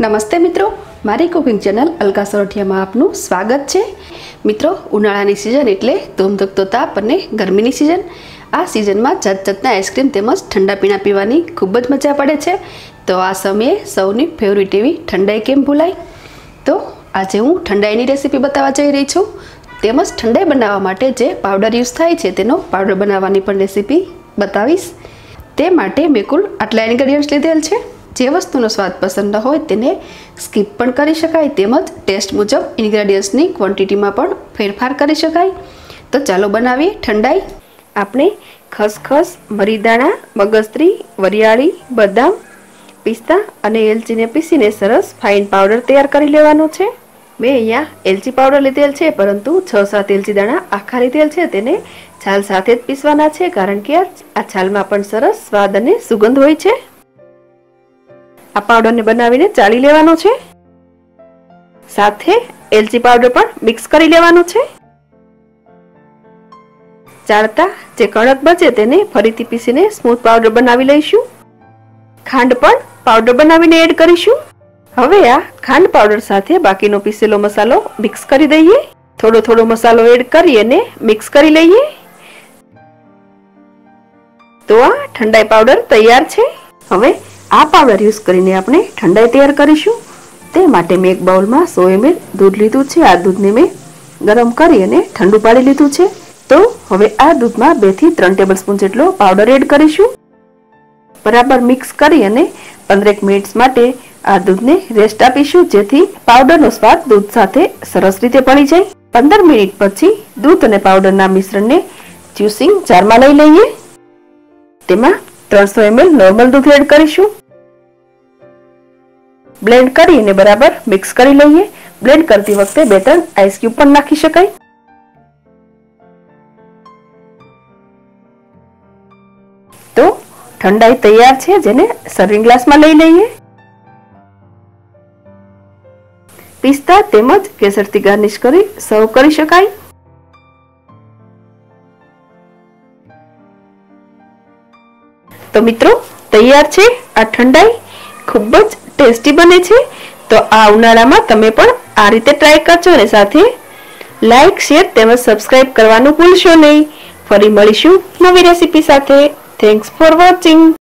नमस्ते मित्रों, मारी कुकिंग चेनल अलका सोरठिया में आपनु स्वागत है। मित्रों, उनाळानी सीजन एटले धूमधकतो ताप अने गरमीनी सीजन। आ सीजन में जात जातना आइसक्रीम तेमज ठंडा पीणा पीवानी खूब ज मजा पड़े छे। तो आ समये सौनी फेवरेट एवी ठंडाई केम भूलाय। तो आज हूँ ठंडाईनी रेसिपी बतावा जई रही छूं। तेमज ठंडाई बनावा माटे जे पाउडर यूज थाय छे तेनो पाउडर बनावानी पण रेसिपी बतावीश। ते माटे मैं कुल आटला इन्ग्रेडियंट्स लीधेल छे। जे वस्तुनो स्वाद पसंद न होय तेने स्कीप पण करी शकाय, तेमज टेस्ट मुजब इन्ग्रेडियंट्सनी क्वॉंटिटी में पण फेरफार करी शकाय। तो चालो बनावीए ठंडाई। आपणे खसखस, मरीदाणा, मगजत्री, वरियाળી, बदाम, पिस्ता अने एलचीने पीसीने सरस फाइन पाउडर तैयार करी लेवानो छे। मैं अहींया एलची पाउडर लीधेल छे, परंतु 6-7 एलची दाणा आखा लीधेल छे, तेने छाल साथे ज पीसवाना छे, कारण के आ छालमां पण सरस स्वाद अने सुगंध होय छे। आ पाउडर ने बनावीने चाળી लेवानो छे। साथे एलची पाउडर पण मिक्स करी लेवानो छे। चाळता जे कणक बचे तेने फरीथी पीसीने स्मूथ पाउडर बनावी लईशुं। खांड पण पाउडर बनावीने एड करीशुं। हवे आ खांड पाउडर साथे बाकीनो पीसेलो मसालो मिक्स करी दईए। थोड़ो थोड़ो मसालो एड करी अने मिक्स करी लईए। तो आ ठंडाई पाउडर तैयार छे। हवे आ पाउडर यूज करीने आपणे ठंडाई तैयार करीशुं। ते माटे मैं एक बाउल में 100 ml दूध लीधुं छे। आ दूध ने मैं गरम करी अने ठंडू पाड़ी लीधुं छे। तो हवे आ दूध में 2 થી 3 टेबलस्पून जेटलो पाउडर एड करीशुं। बराबर मिक्स करी अने 15 मिनिट्स माटे आ दूध ने रेस्ट आपीशुं, जेथी पाउडर नो स्वाद दूध साथे सरस रीते भળી जाय। 15 मिनिट पछी दूध अने पाउडर ना मिश्रण ने ज्यूसिंग जार में लई लईए। तेमां 300 ml नॉर्मल दूध एड करीशुं। ब्लेंड करीने बराबर मिक्स करी लईए। ब्लेंड करती वखते 2-3 आइस क्यूब पण नाखी शकाय। तो ठंडाई तैयार छे, जेने सर्विंग ग्लास में लई लईए। पिस्ता तेमज केसरथी गार्निश करी सर्व करी शकाय। तो मित्रों, तैयार छे आ ठंडाई खूब ज टेस्टी बने छे। तो आ उनाळामां तमे पण आ रीते ट्राय करजो अने साथे लाइक, शेर तेमज सब्सक्राइब करवानुं भूलशो नहीं। फरी मळीशुं नवी रेसिपी साथे। Thanks for watching.